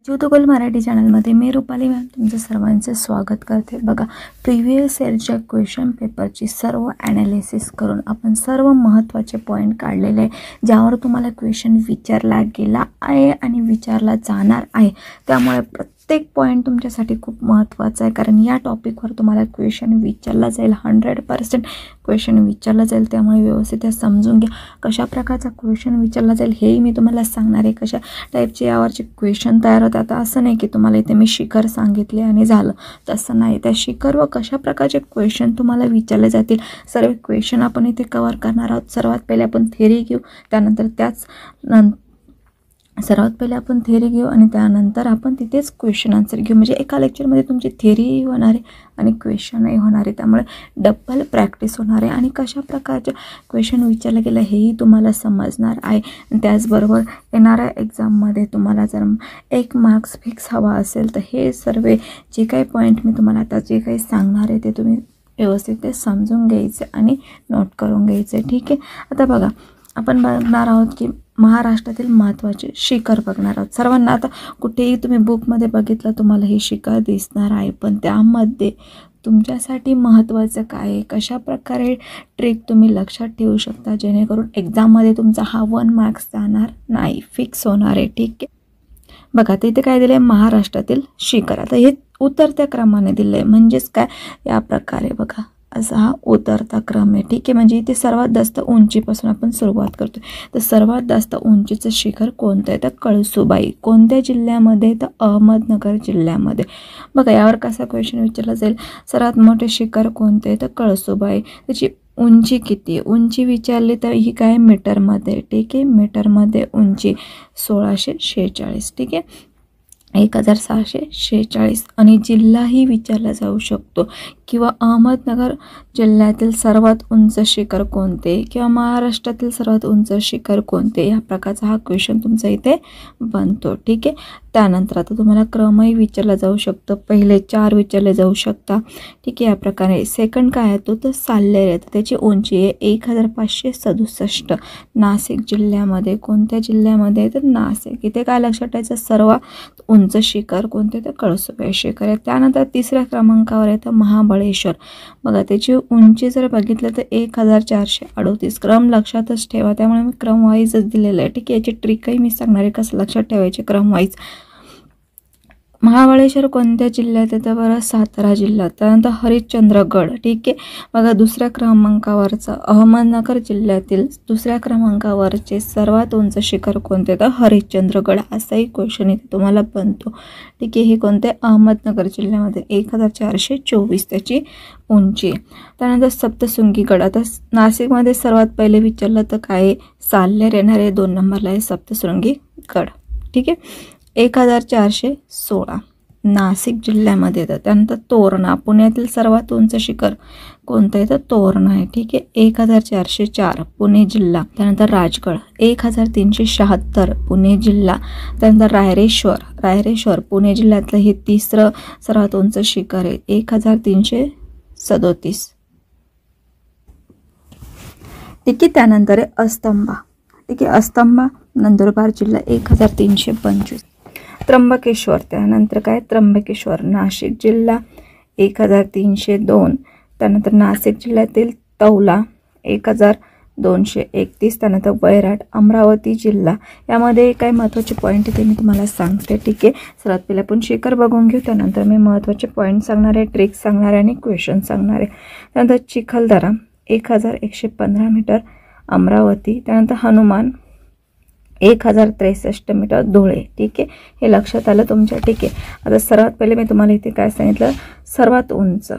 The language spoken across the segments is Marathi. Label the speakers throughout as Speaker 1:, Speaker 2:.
Speaker 1: ज्योतिगोल मराठी चॅनलमध्ये मी रुपाली मॅम तुमचं सर्वांचं स्वागत करते। बघा, प्रिव्हियस इयरच्या क्वेश्चन पेपरची सर्व ॲनालिसिस करून आपण सर्व महत्त्वाचे पॉईंट काढलेले आहे, ज्यावर तुम्हाला क्वेश्चन विचारला गेला आहे आणि विचारला जाणार आहे। त्यामुळे प्रत्येक पॉईंट तुमच्यासाठी खूप महत्त्वाचा आहे, कारण या टॉपिकवर तुम्हाला क्वेश्चन विचारला जाईल, 100% क्वेश्चन विचारला जाईल। त्यामुळे व्यवस्थित समजून घ्या कशा प्रकारचा क्वेश्चन विचारला जाईल हेही मी तुम्हाला सांगणार आहे, कशा टाईपचे यावरचे क्वेश्चन तयार होतात। आता असं नाही की तुम्हाला इथे मी शिखर सांगितले आणि झालं, तसं नाही। त्या शिखर व कशा प्रकारचे क्वेश्चन तुम्हाला विचारले जातील सर्व क्वेश्चन आपण इथे कव्हर करणार आहोत। सर्वात पहिले आपण थेरी घेऊ, त्यानंतर आणि त्यानंतर आपण तिथेच क्वेश्चन आन्सर घेऊ। म्हणजे एका लेक्चरमध्ये तुमची थेरीही होणार आहे आणि क्वेश्चनही होणार आहे, त्यामुळे डबल प्रॅक्टिस होणार आहे आणि कशा प्रकारचे क्वेश्चन विचारले गेले हेही तुम्हाला समजणार आहे। त्याचबरोबर येणाऱ्या एक्झाममध्ये तुम्हाला जर 1 मार्क्स फिक्स हवा असेल तर हे सर्व जे काही पॉईंट मी तुम्हाला आता जे काही सांगणार आहे ते तुम्ही व्यवस्थित ते समजून घ्यायचे आणि नोट करून घ्यायचे, ठीक आहे। आता बघा, आपण बघणार आहोत की महाराष्ट्रातील महत्त्वाचे शिखर बघणार आहोत। सर्वांना आता कुठेही तुम्ही बुकमध्ये बघितलं तुम्हाला हे शिखर दिसणार आहे, पण त्यामध्ये तुमच्यासाठी महत्त्वाचं काय आहे, कशा प्रकारे ट्रिक तुम्ही लक्षात ठेवू शकता जेणेकरून एक्झाममध्ये तुमचा हा 1 मार्क्स जाणार नाही, फिक्स होणार आहे, ठीक आहे। बघा, तिथे काय दिलं आहे, महाराष्ट्रातील शिखर। आता हे उतरत्या क्रमाने दिलं आहे, म्हणजेच काय, या प्रकारे बघा असा हा उतरता क्रम आहे, ठीक आहे। म्हणजे इथे सर्वात जास्त उंचीपासून आपण सुरुवात करतो, तर सर्वात जास्त उंचीचं शिखर कोणतं आहे, तर कळसुबाई। कोणत्या जिल्ह्यामध्ये, तर अहमदनगर जिल्ह्यामध्ये। बघा, यावर कसा क्वेश्चन विचारला जाईल, सर्वात मोठे शिखर कोणते, तर कळसुबाई। त्याची उंची किती, उंची विचारली तर ही काय मीटरमध्ये, ठीक आहे। मीटरमध्ये उंची 1646, ठीक आहे, 1646। आणि जिल्हाही विचारला जाऊ शकतो, किंवा अहमदनगर जिल्ह्यातील सर्वात उंच शिखर कोणते, किंवा महाराष्ट्रातील सर्वात उंच शिखर कोणते, या प्रकारचा हा क्वेश्चन तुमचा इथे बनतो, ठीक आहे। त्यानंतर आता तुम्हाला क्रमही विचारला जाऊ शकतो, पहिले 4 विचारले जाऊ शकता, ठीक आहे। या प्रकारे सेकंड काय येतो, तर साल्हेर येतं, त्याची उंची आहे 1567। नाशिक जिल्ह्यामध्ये, कोणत्या जिल्ह्यामध्ये, तर नाशिक। इथे काय लक्षात ठेवायचं, सर्वात उंच शिखर कोणते, तर कळसुबाई शिखर आहे। त्यानंतर 3ऱ्या क्रमांकावर येतं महाबळेश्वर। बघा, त्याची उंची जर बघितलं तर 1438। क्रम लक्षातच ठेवा, त्यामुळे मी क्रम वाईजच दिलेलं आहे, ठीक आहे। याची ट्रिकही मी सांगणार आहे कसं लक्षात ठेवायचे क्रम वाईज। महाबळेश्वर कोणत्या जिल्ह्यात येतं, बरं, सातारा जिल्ह्यात। त्यानंतर हरिश्चंद्रगड, ठीक आहे। बघा, 2ऱ्या क्रमांकावरचं अहमदनगर जिल्ह्यातील 2ऱ्या क्रमांकावरचे सर्वात उंच शिखर कोणते, तर हरिश्चंद्रगड। असाही क्वेश्चन इथे तुम्हाला बनतो, ठीक आहे। हे कोणते, अहमदनगर जिल्ह्यामध्ये, 1424 त्याची उंची। त्यानंतर सप्तशृंगीगड। आता नाशिकमध्ये सर्वात पहिले विचारलं तर काय, साल्हेर येणार आहे, 2 नंबरला आहे सप्तशृंगीगड, ठीक आहे, 1416 नाशिक जिल्ह्यामध्ये येतं। त्यानंतर तोरणा, पुण्यातील सर्वात उंच शिखर कोणतं आहे, तर तोरणा आहे, ठीक आहे, 1404 पुणे जिल्हा। त्यानंतर राजगड 1376 पुणे जिल्हा। त्यानंतर रायरेश्वर पुणे जिल्ह्यातलं हे 3रं सर्वात उंच शिखर आहे, 1337, ठीक आहे। त्यानंतर आहे अस्तंबा, ठीक आहे, अस्तंबा नंदुरबार जिल्हा, 1325। त्र्यंबकेश्वर, त्यानंतर काय, त्र्यंबकेश्वर नाशिक जिल्हा, 1302। त्यानंतर नाशिक जिल्ह्यातील तौला, 1231। त्यानंतर वैराट अमरावती जिल्हा। यामध्ये काय महत्त्वाचे पॉईंट ते मी तुम्हाला सांगते, ठीक आहे। सर्वात पहिले आपण शिखर बघून घेऊ, त्यानंतर मी महत्त्वाचे पॉईंट सांगणार आहे, ट्रिक सांगणार आहे आणि क्वेश्चन सांगणार आहे। त्यानंतर चिखलदरा 1115 मीटर अमरावती। त्यानंतर हनुमान 1063 मीटर धुळे, ठीक आहे। हे लक्षात आलं तुमच्या, ठीक आहे। आता सर्वात पहिले मी तुम्हाला इथे काय सांगितलं, सर्वात उंच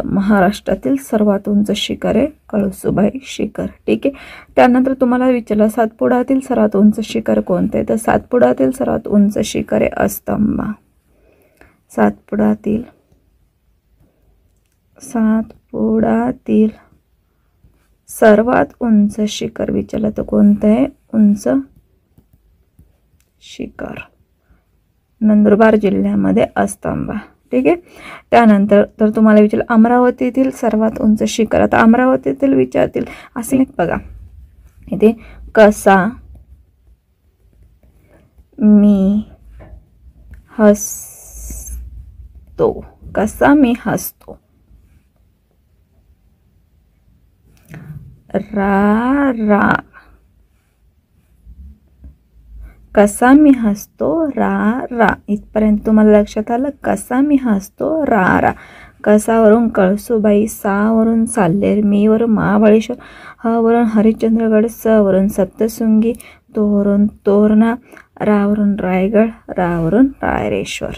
Speaker 1: महाराष्ट्रातील सर्वात उंच शिखर आहे कळसुबाई शिखर, ठीक आहे। त्यानंतर तुम्हाला विचारलं सातपुड्यातील सर्वात उंच शिखर कोणते, तर सातपुड्यातील सर्वात उंच शिखर आहे अस्तंबा। सातपुड्यातील सर्वात उंच शिखर विचारलं तर कोणतं आहे, उंच शिखर नंदुरबार जिल्ह्यामध्ये अस्तंबा, ठीक आहे। त्यानंतर तर तुम्हाला विचारलं अमरावतीतील सर्वात उंच शिखर। आता अमरावतीतील विचारतील असे बघा, इथे कसा, मी हसतो, कसा मी हसतो. रा रा, कसा मी हसतो. रा रा, इथपर्यंत तुम्हाला लक्षात आलं. कसा मी हसतो. रा रा. कसावरून कळसूबाई, सावरून साल्हेर, मीवरून महाबळेश्वर, हवरून हरिश्चंद्रगड, सवरून सप्तशृंगी, तोवरून तोरणा, रावरून रायगड, रावरून रायरेश्वर.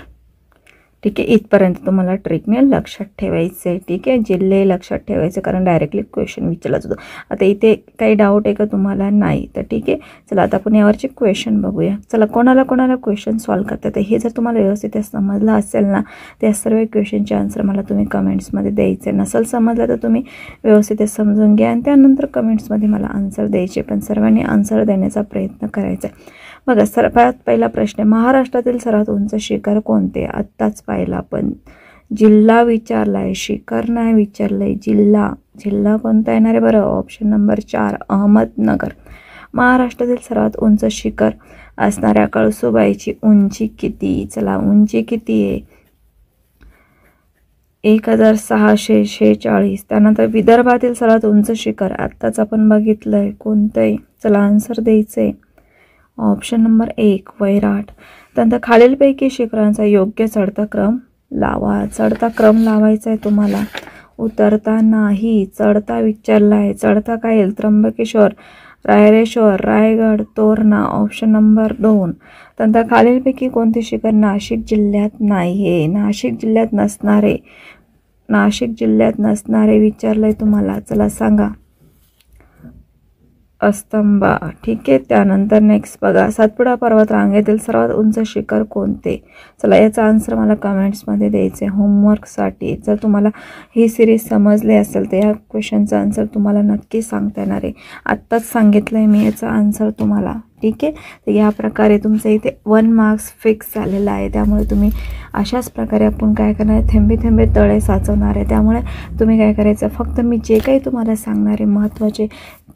Speaker 1: ठीक आहे, इथपर्यंत तुम्हाला ट्रिकने लक्षात ठेवायचं आहे. ठीक आहे, जिल्हे लक्षात ठेवायचे कारण डायरेक्टली क्वेश्चन विचारलाच होतो. आता इथे काही डाऊट आहे का तुम्हाला? नाही. तर ठीक आहे, चला आता आपण यावरचे क्वेश्चन बघूया. चला, कोणाला क्वेश्चन सॉल्व करतात हे जर तुम्हाला व्यवस्थित समजलं असेल ना, त्या सर्व क्वेश्चनचे आन्सर मला तुम्ही कमेंट्समध्ये द्यायचे. नसेल समजलं तर तुम्ही व्यवस्थित समजून घ्या आणि त्यानंतर कमेंट्समध्ये मला आन्सर द्यायचे. पण सर्वांनी आन्सर देण्याचा प्रयत्न करायचा आहे. बघा, सर्वात पहिला प्रश्न, महाराष्ट्रातील सर्वात उंच शिखर कोणते? आत्ताच पाहिला आपण. जिल्हा विचारलाय, शिखर नाही विचारलंय. जिल्हा कोणता येणार आहे बरं? Option number 4 Ahmednagar. महाराष्ट्रातील सर्वात उंच शिखर असणाऱ्या कळसूबाईची उंची किती? चला, उंची किती आहे? 1646. त्यानंतर विदर्भातील सर्वात उंच शिखर आत्ताच आपण बघितलंय, कोणतं आहे? चला, आन्सर द्यायचंय. Option number 1 Vairat. त्यानंतर खालीलपैकी शिखरांचा योग्य चढता क्रम लावा. चढता क्रम लावायचा आहे तुम्हाला, उतरता नाही. चढता विचारला आहे. चढता काय येईल? त्र्यंबकेश्वर, रायरेश्वर, रायगड, तोरणा. Option number 2. त्यानंतर खालीलपैकी कोणते शिखर नाशिक जिल्ह्यात नाही आहे? नाशिक जिल्ह्यात नसणारे विचारलंय तुम्हाला. चला सांगा. अस्तंबा. ठीक आहे, त्यानंतर नेक्स्ट बघा, सातपुडा पर्वत रांगेतील सर्वात उंच शिखर कोणते? चला, याचा आन्सर मला कमेंट्समध्ये द्यायचे होमवर्कसाठी. जर तुम्हाला ही सिरीज समजली असेल तर या क्वेश्चनचा आन्सर तुम्हाला नक्की सांगता येणार आहे. आत्ताच सांगितलं आहे मी याचा आन्सर तुम्हाला. ठीक आहे, तर या प्रकारे तुमचं इथे 1 मार्क्स फिक्स झालेला आहे. त्यामुळे तुम्ही अशाच प्रकारे आपण काय करणार आहे, थेंबे थेंबे तळे साचवणार आहे. त्यामुळे तुम्ही काय करायचं, फक्त मी जे काही तुम्हाला सांगणार आहे, महत्त्वाचे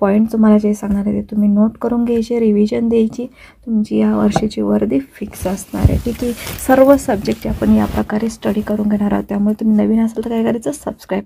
Speaker 1: पॉईंट तुम्हाला जे सांगणार आहे ते तुम्ही नोट करून घ्यायचे, रिव्हिजन द्यायची. तुमची या वर्षीची वर्दी फिक्स असणार आहे. ठीक आहे, सर्व सब्जेक्ट आपण या प्रकारे स्टडी करून घेणार आहोत. त्यामुळे तुम्ही नवीन असाल तर काय करायचं, सबस्क्राईब